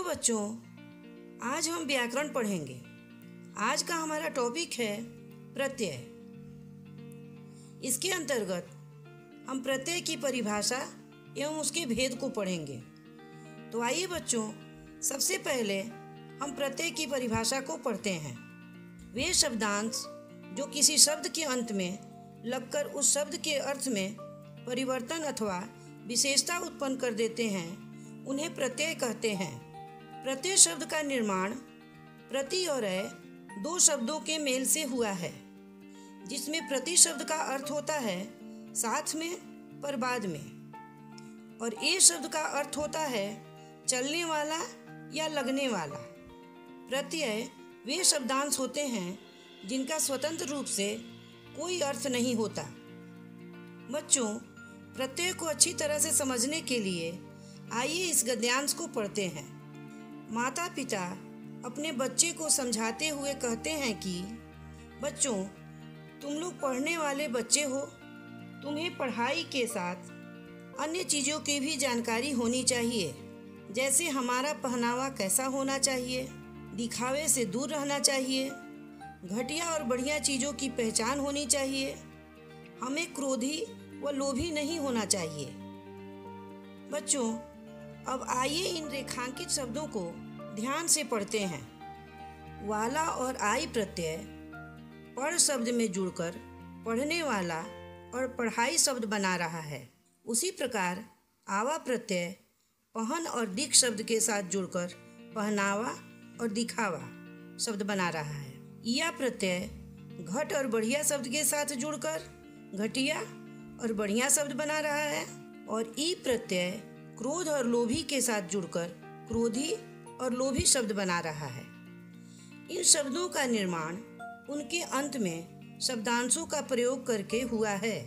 बच्चों, आज हम व्याकरण पढ़ेंगे। आज का हमारा टॉपिक है प्रत्यय। इसके अंतर्गत हम प्रत्यय की परिभाषा एवं उसके भेद को पढ़ेंगे। तो आइए बच्चों, सबसे पहले हम प्रत्यय की परिभाषा को पढ़ते हैं। वे शब्दांश जो किसी शब्द के अंत में लगकर उस शब्द के अर्थ में परिवर्तन अथवा विशेषता उत्पन्न कर देते हैं, उन्हें प्रत्यय कहते हैं। प्रत्यय शब्द का निर्माण प्रति और अय दो शब्दों के मेल से हुआ है, जिसमें प्रति शब्द का अर्थ होता है साथ में पर बाद में, और ए शब्द का अर्थ होता है चलने वाला या लगने वाला। प्रत्यय वे शब्दांश होते हैं जिनका स्वतंत्र रूप से कोई अर्थ नहीं होता। बच्चों, प्रत्यय को अच्छी तरह से समझने के लिए आइए इस गद्यांश को पढ़ते हैं। माता पिता अपने बच्चे को समझाते हुए कहते हैं कि बच्चों, तुम लोग पढ़ने वाले बच्चे हो, तुम्हें पढ़ाई के साथ अन्य चीज़ों की भी जानकारी होनी चाहिए, जैसे हमारा पहनावा कैसा होना चाहिए, दिखावे से दूर रहना चाहिए, घटिया और बढ़िया चीज़ों की पहचान होनी चाहिए, हमें क्रोधी व लोभी नहीं होना चाहिए। बच्चों, अब आइए इन रेखांकित शब्दों को ध्यान से पढ़ते हैं। वाला और आई प्रत्यय पढ़ शब्द में जुड़कर पढ़ने वाला और पढ़ाई शब्द बना रहा है। उसी प्रकार आवा प्रत्यय पहन और दिख शब्द के साथ जुड़कर पहनावा और दिखावा शब्द बना रहा है। या प्रत्यय घट और बढ़िया शब्द के साथ जुड़कर घटिया और बढ़िया शब्द बना रहा है। और ई प्रत्यय क्रोध और लोभी के साथ जुड़कर क्रोधी और लोभी शब्द बना रहा है। इन शब्दों का निर्माण उनके अंत में शब्दांशों का प्रयोग करके हुआ है।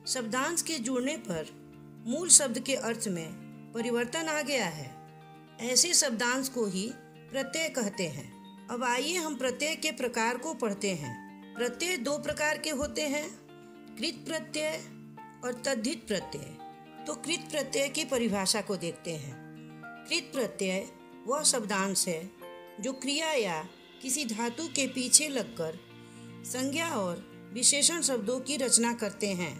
शब्दांश के जुड़ने पर मूल शब्द के अर्थ में परिवर्तन आ गया है। ऐसे शब्दांश को ही प्रत्यय कहते हैं। अब आइए हम प्रत्यय के प्रकार को पढ़ते हैं। प्रत्यय दो प्रकार के होते हैं, कृत प्रत्यय और तद्धित प्रत्यय। तो कृत प्रत्यय की परिभाषा को देखते हैं। कृत प्रत्यय वह शब्दांश है जो क्रिया या किसी धातु के पीछे लगकर संज्ञा और विशेषण शब्दों की रचना करते हैं,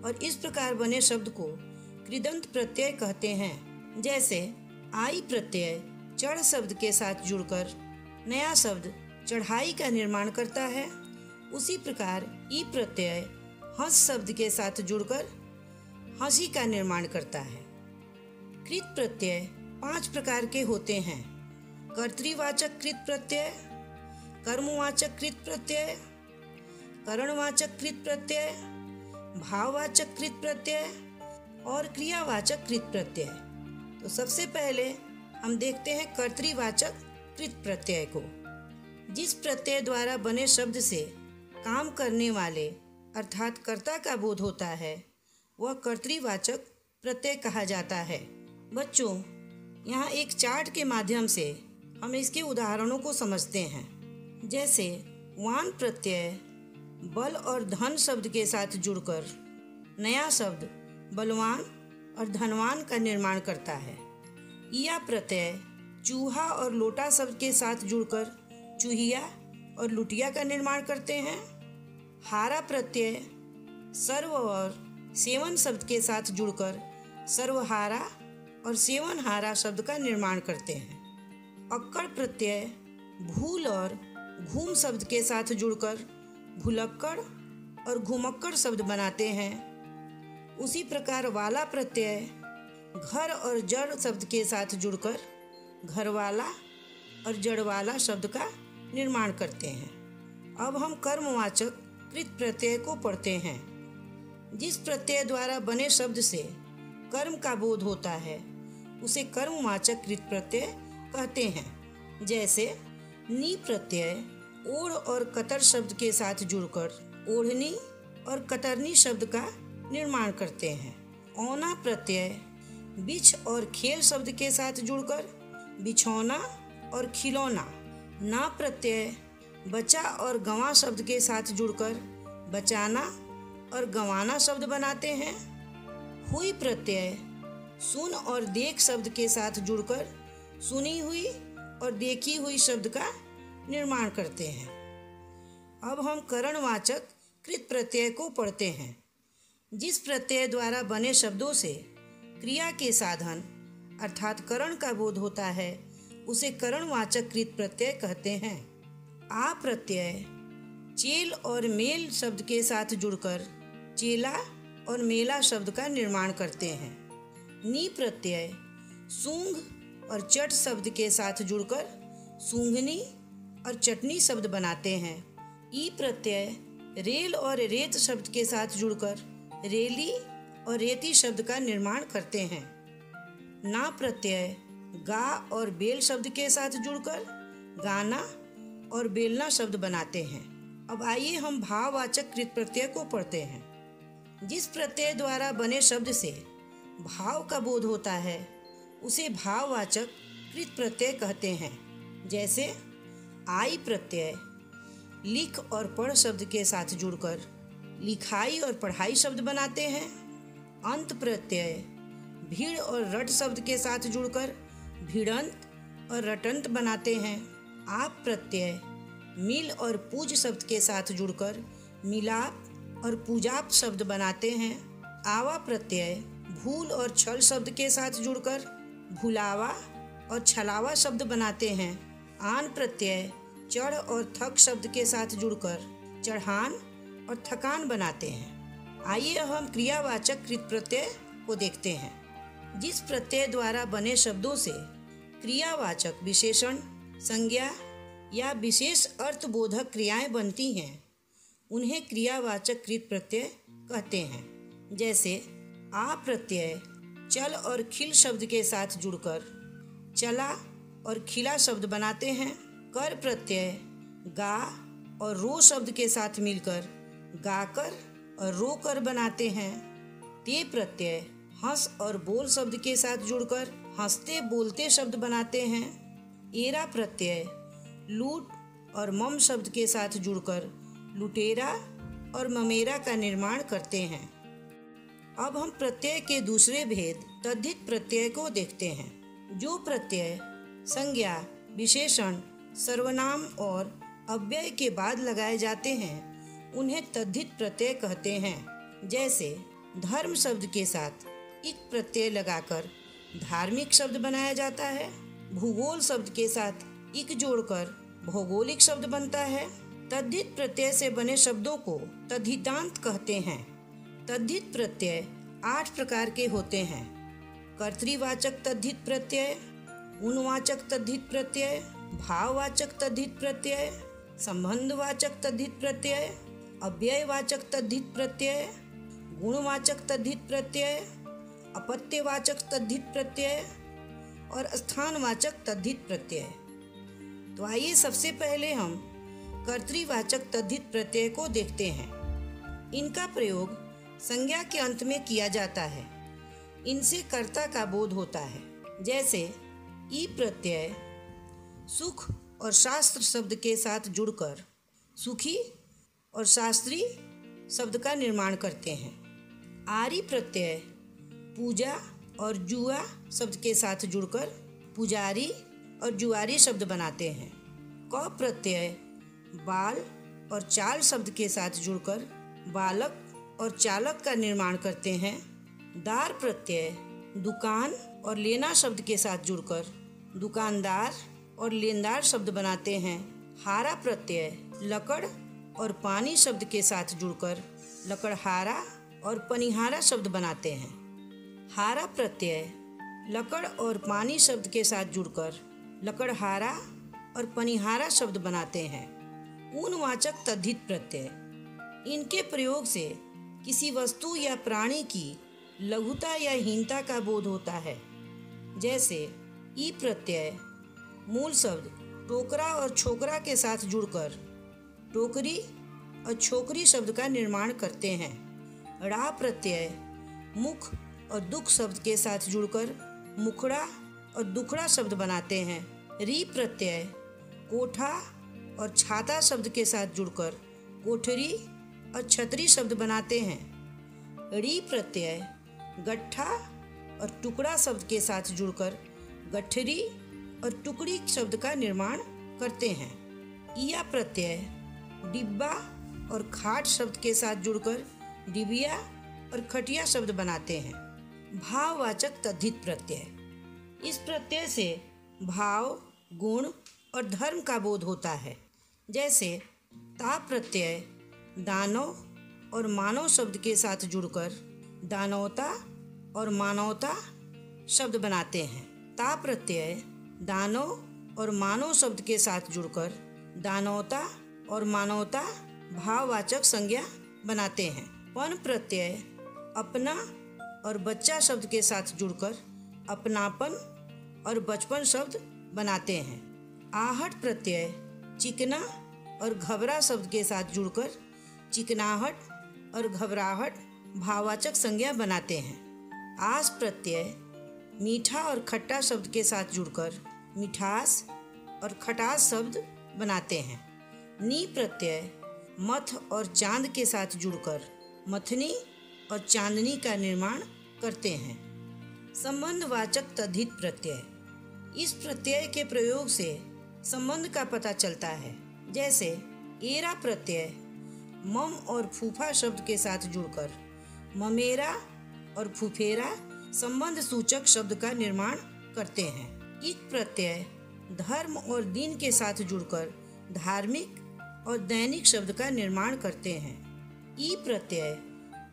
और इस प्रकार बने शब्द को कृदंत प्रत्यय कहते हैं। जैसे आई प्रत्यय चढ़ शब्द के साथ जुड़कर नया शब्द चढ़ाई का निर्माण करता है, उसी प्रकार ई प्रत्यय हंस शब्द के साथ जुड़कर हंसी का निर्माण करता है। कृत प्रत्यय 5 प्रकार के होते हैं। कर्तृवाचक कृत प्रत्यय, कर्मवाचक कृत प्रत्यय, करणवाचक कृत प्रत्यय, भाववाचक कृत प्रत्यय और क्रियावाचक कृत प्रत्यय। तो सबसे पहले हम देखते हैं कर्तृवाचक कृत प्रत्यय को। जिस प्रत्यय द्वारा बने शब्द से काम करने वाले अर्थात कर्ता का बोध होता है, वह कर्तृवाचक प्रत्यय कहा जाता है। बच्चों, यहाँ एक चार्ट के माध्यम से हम इसके उदाहरणों को समझते हैं। जैसे वान प्रत्यय बल और धन शब्द के साथ जुड़कर नया शब्द बलवान और धनवान का निर्माण करता है। या प्रत्यय चूहा और लोटा शब्द के साथ जुड़कर चूहिया और लुटिया का निर्माण करते हैं। हारा प्रत्यय सर्व और सेवन शब्द के साथ जुड़कर सर्वहारा और सेवनहारा शब्द का निर्माण करते हैं। अक्कड़ प्रत्यय भूल और घूम शब्द के साथ जुड़कर भुलक्कड़ और घुमक्कड़ शब्द बनाते हैं। उसी प्रकार वाला प्रत्यय घर और जड़ शब्द के साथ जुड़कर घरवाला और जड़वाला शब्द का निर्माण करते हैं। अब हम कर्मवाचक कृत प्रत्यय को पढ़ते हैं। जिस प्रत्यय द्वारा बने शब्द से कर्म का बोध होता है, उसे कर्मवाचक कृत प्रत्यय कहते हैं। जैसे नी प्रत्यय ओढ़ और कतर शब्द के साथ जुड़कर ओढ़नी और कतरनी शब्द का निर्माण करते हैं। औना प्रत्यय बिछ और खेल शब्द के साथ जुड़कर बिछौना और खिलौना। ना प्रत्यय बचा और गंवा शब्द के साथ जुड़कर बचाना और गंवाना शब्द बनाते हैं। हुई प्रत्यय सुन और देख शब्द के साथ जुड़कर सुनी हुई और देखी हुई शब्द का निर्माण करते हैं। अब हम करणवाचक कृत प्रत्यय को पढ़ते हैं। जिस प्रत्यय द्वारा बने शब्दों से क्रिया के साधन अर्थात करण का बोध होता है उसे करणवाचक कृत प्रत्यय कहते हैं। आ प्रत्यय चेल और मेल शब्द के साथ जुड़कर चेला और मेला शब्द का निर्माण करते हैं। नी प्रत्यय सूंघ और चट शब्द के साथ जुड़कर सूंघनी और चटनी शब्द बनाते हैं। ई प्रत्यय रेल और रेत शब्द के साथ जुड़कर रेली और रेती शब्द का निर्माण करते हैं। ना प्रत्यय गा और बेल शब्द के साथ जुड़कर गाना और बेलना शब्द बनाते हैं। अब आइए हम भाववाचक कृत प्रत्यय को पढ़ते हैं। जिस प्रत्यय द्वारा बने शब्द से भाव का बोध होता है उसे भाववाचक कृत प्रत्यय कहते हैं। जैसे आई प्रत्यय लिख और पढ़ शब्द के साथ जुड़कर लिखाई और पढ़ाई शब्द बनाते हैं। अंत प्रत्यय भीड़ और रट शब्द के साथ जुड़कर भिड़ंत और रटंत बनाते हैं। आप प्रत्यय मिल और पूज शब्द के साथ जुड़कर मिलाप और पूजाप शब्द बनाते हैं। आवा प्रत्यय भूल और छल शब्द के साथ जुड़कर भुलावा और छलावा शब्द बनाते हैं। आन प्रत्यय चढ़ और थक शब्द के साथ जुड़कर चढ़ान और थकान बनाते हैं। आइए हम क्रियावाचक कृत प्रत्यय को देखते हैं। जिस प्रत्यय द्वारा बने शब्दों से क्रियावाचक विशेषण संज्ञा या विशेष अर्थबोधक क्रियाएं बनती हैं उन्हें क्रियावाचक कृत प्रत्यय कहते हैं। जैसे आ प्रत्यय चल और खिल शब्द के साथ जुड़कर चला और खिला शब्द बनाते हैं। कर प्रत्यय गा और रो शब्द के साथ मिलकर गाकर और रोकर बनाते हैं। ते प्रत्यय हंस और बोल शब्द के साथ जुड़कर हंसते बोलते शब्द बनाते हैं। एरा प्रत्यय लूट और मम शब्द के साथ जुड़कर लुटेरा और ममेरा का निर्माण करते हैं। अब हम प्रत्यय के दूसरे भेद तद्धित प्रत्यय को देखते हैं। जो प्रत्यय संज्ञा विशेषण सर्वनाम और अव्यय के बाद लगाए जाते हैं उन्हें तद्धित प्रत्यय कहते हैं। जैसे धर्म शब्द के साथ इक प्रत्यय लगाकर धार्मिक शब्द बनाया जाता है। भूगोल शब्द के साथ इक जोड़कर भौगोलिक शब्द बनता है। तद्धित प्रत्यय से बने शब्दों को तद्धितांत कहते हैं। तद्धित प्रत्यय 8 प्रकार के होते हैं। कर्तृवाचक तद्धित प्रत्यय, गुणवाचक तद्धित प्रत्यय, भाववाचक तद्धित प्रत्यय, संबंधवाचक तद्धित प्रत्यय, अव्ययवाचक तद्धित प्रत्यय, गुणवाचक तद्धित प्रत्यय, अपत्यवाचक तद्धित प्रत्यय और स्थानवाचक तद्धित प्रत्यय। तो आइए सबसे पहले हम कर्तृवाचक तद्धित प्रत्यय को देखते हैं। इनका प्रयोग संज्ञा के अंत में किया जाता है। इनसे कर्ता का बोध होता है। जैसे ई प्रत्यय सुख और शास्त्र शब्द के साथ जुड़कर सुखी और शास्त्री शब्द का निर्माण करते हैं। आरी प्रत्यय पूजा और जुआ शब्द के साथ जुड़कर पुजारी और जुआरी शब्द बनाते हैं। क प्रत्यय बाल और चाल शब्द के साथ जुड़कर बालक और चालक का निर्माण करते हैं। दार प्रत्यय दुकान और लेना शब्द के साथ जुड़कर दुकानदार और लेनदार शब्द बनाते हैं। हारा प्रत्यय लकड़ और पानी शब्द के साथ जुड़कर लकड़हारा और पनिहारा शब्द बनाते हैं। हारा प्रत्यय लकड़ और पानी शब्द के साथ जुड़कर लकड़हारा और पनिहारा शब्द बनाते हैं। ऊनवाचक तद्धित प्रत्यय इनके प्रयोग से किसी वस्तु या प्राणी की लघुता या हीनता का बोध होता है। जैसे ई प्रत्यय मूल शब्द टोकरा और छोकरा के साथ जुड़कर टोकरी और छोकरी शब्द का निर्माण करते हैं। ड़ा प्रत्यय मुख और दुख शब्द के साथ जुड़कर मुखड़ा और दुखड़ा शब्द बनाते हैं। री प्रत्यय कोठा और छाता शब्द के साथ जुड़कर कोठरी और छतरी शब्द बनाते हैं। री प्रत्यय गट्ठा और टुकड़ा शब्द के साथ जुड़कर गठरी और टुकड़ी शब्द का निर्माण करते हैं। इया प्रत्यय डिब्बा और खाट शब्द के साथ जुड़कर डिबिया और खटिया शब्द बनाते हैं। भाववाचक तद्धित प्रत्यय। इस प्रत्यय से भाव, गुण और धर्म का बोध होता है। जैसे ता प्रत्यय दानव और मानव शब्द के साथ जुड़कर दानवता और मानवता शब्द बनाते हैं। ता प्रत्यय दानव और मानव शब्द के साथ जुड़कर दानवता और मानवता भाववाचक संज्ञा बनाते हैं। पन प्रत्यय अपना और बच्चा शब्द के साथ जुड़कर अपनापन और बचपन शब्द बनाते हैं। आहट प्रत्यय चिकना और घबरा शब्द के साथ जुड़कर चिकनाहट और घबराहट भाववाचक संज्ञा बनाते हैं। आस प्रत्यय मीठा और खट्टा शब्द के साथ जुड़कर मिठास और खटास शब्द बनाते हैं। नी प्रत्यय मथ और चांद के साथ जुड़कर मथनी और चांदनी का निर्माण करते हैं। संबंधवाचक तद्धित प्रत्यय। इस प्रत्यय के प्रयोग से संबंध का पता चलता है। जैसे एरा प्रत्यय मम और फूफा शब्द के साथ जुड़कर ममेरा और फुफेरा संबंध सूचक शब्द का निर्माण करते हैं। इक प्रत्यय धर्म और दिन के साथ जुड़कर धार्मिक और दैनिक शब्द का निर्माण करते हैं। ई प्रत्यय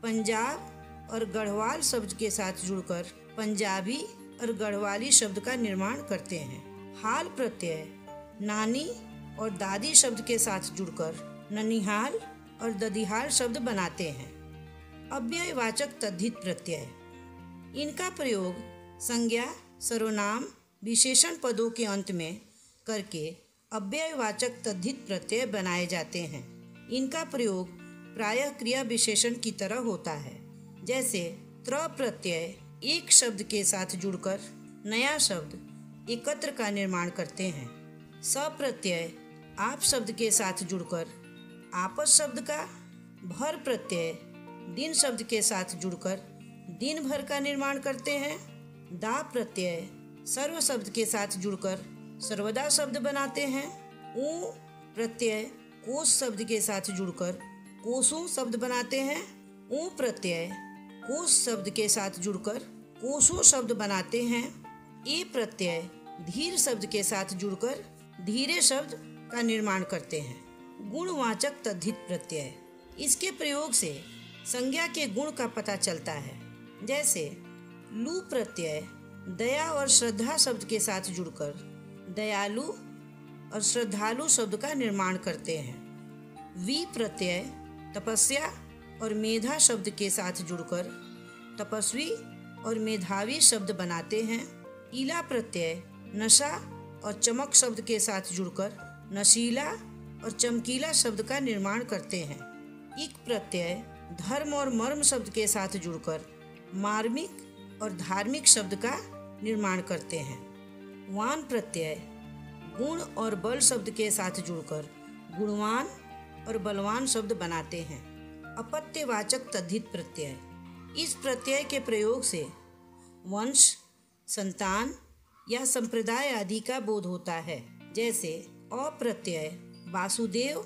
पंजाब और गढ़वाल शब्द के साथ जुड़कर पंजाबी और गढ़वाली शब्द का निर्माण करते हैं। हाल प्रत्यय नानी और दादी शब्द के साथ जुड़कर ननिहाल और ददिहाल शब्द बनाते हैं। अव्ययवाचक तद्धित प्रत्यय। इनका प्रयोग संज्ञा, सर्वनाम, विशेषण पदों के अंत में करके अव्ययवाचक तद्धित प्रत्यय बनाए जाते हैं। इनका प्रयोग प्रायः क्रिया विशेषण की तरह होता है। जैसे त्र प्रत्यय एक शब्द के साथ जुड़कर नया शब्द एकत्र का निर्माण करते हैं। स प्रत्यय आप शब्द के साथ जुड़कर आपस शब्द का, भर प्रत्यय दिन शब्द के साथ जुड़कर दिन भर का निर्माण करते हैं। दा प्रत्यय सर्व शब्द के साथ जुड़कर सर्वदा शब्द बनाते हैं। ऊ प्रत्यय कोश शब्द के साथ जुड़कर कोसों शब्द बनाते हैं। ऊ प्रत्यय कोश शब्द के साथ जुड़कर कोसों शब्द बनाते हैं। ए प्रत्यय धीर शब्द के साथ जुड़कर धीरे शब्द का निर्माण करते हैं। गुणवाचक तद्धित प्रत्यय। इसके प्रयोग से संज्ञा के गुण का पता चलता है। जैसे लू प्रत्यय दया और श्रद्धा शब्द के साथ जुड़कर दयालु और श्रद्धालु शब्द का निर्माण करते हैं। वी प्रत्यय तपस्या और मेधा शब्द के साथ जुड़कर तपस्वी और मेधावी शब्द बनाते हैं। ईला प्रत्यय नशा और चमक शब्द के साथ जुड़कर नशीला और चमकीला शब्द का निर्माण करते हैं। इक प्रत्यय धर्म और मर्म शब्द के साथ जुड़कर मार्मिक और धार्मिक शब्द का निर्माण करते हैं। वान प्रत्यय गुण और बल शब्द के साथ जुड़कर गुणवान और बलवान शब्द बनाते हैं। अपत्यवाचक तद्धित प्रत्यय। इस प्रत्यय के प्रयोग से वंश, संतान या संप्रदाय आदि का बोध होता है। जैसे अप्रत्यय वासुदेव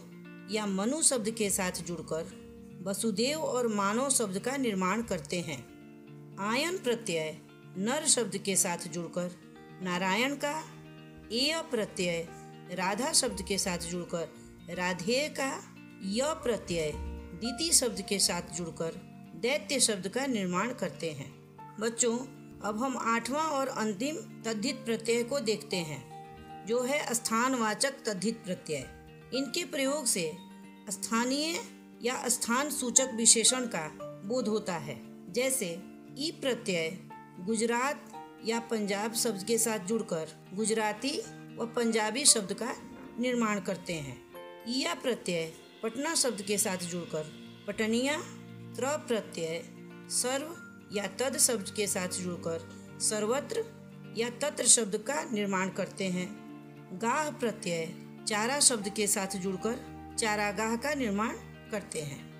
या मनु शब्द के साथ जुड़कर वसुदेव और मानव शब्द का निर्माण करते हैं। आयन प्रत्यय नर शब्द के साथ जुड़कर नारायण का, एय प्रत्यय राधा शब्द के साथ जुड़कर राधेय का, य प्रत्यय दीति शब्द के साथ जुड़कर दैत्य शब्द का निर्माण करते हैं। बच्चों, अब हम 8वां और अंतिम तद्धित प्रत्यय को देखते हैं, जो है स्थानवाचक तद्धित प्रत्यय। इनके प्रयोग से स्थानीय या स्थान सूचक विशेषण का बोध होता है। जैसे ई प्रत्यय गुजरात या पंजाब शब्द के साथ जुड़कर गुजराती व पंजाबी शब्द का निर्माण करते हैं। ईया प्रत्यय पटना शब्द के साथ जुड़कर पटनिया, त्र प्रत्यय सर्व या तद शब्द के साथ जुड़कर सर्वत्र या तत्र शब्द का निर्माण करते हैं। गाह प्रत्यय चारा शब्द के साथ जुड़कर चारागाह का निर्माण करते हैं।